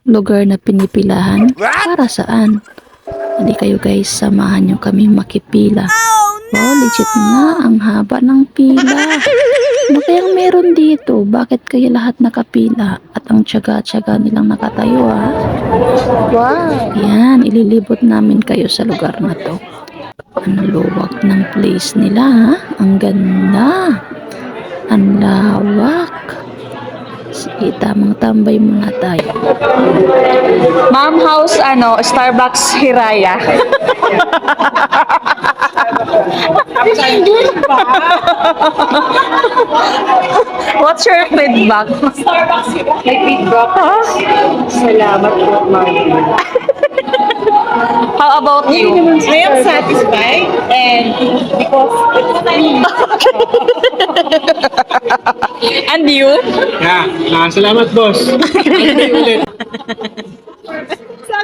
lugar na pinipilahan? Para saan? Hindi kayo guys, samahan nyo kami makipila. Wow, legit nga, ang haba ng pila. Ano kayang meron dito? Bakit kayo lahat nakapila? At ang tiyaga-tiyaga nilang nakatayo ha? Wow! Yan, ililibot namin kayo sa lugar na to. Ang luwag ng place nila ha? Ang ganda! Ang lawak! Sige, tamang tambay muna tayo. Ma'am House, Starbucks Hiraya. What's your feedback? May feedback. Salamat po, ma'am. How about you? I am satisfied and because And you? Salamat boss. Ulit.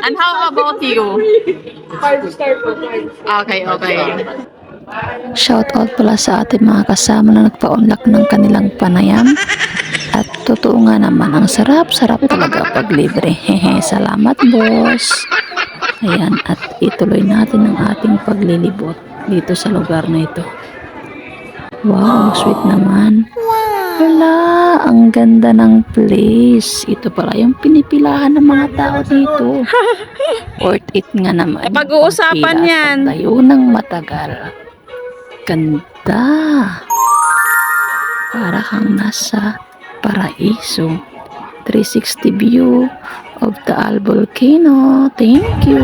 And how about you? 5-star po. Okay, okay. Shoutout pala sa ating mga kasama na nagpa-unlock ng kanilang panayam. At totoo nga naman, ang sarap-sarap talaga pag libre. Hehe, salamat boss. Ayan, at ituloy natin ang ating paglilibot dito sa lugar na ito. Wow, sweet naman. Wala, ang ganda ng place. Ito pala yung pinipilahan ng mga tao dito. Worth it nga naman. Pag-uusapan Pagpila at yan. pagtayo ng matagal. Ganda. Para kang nasa paraiso. 360 view of the Al Volcano. Thank you.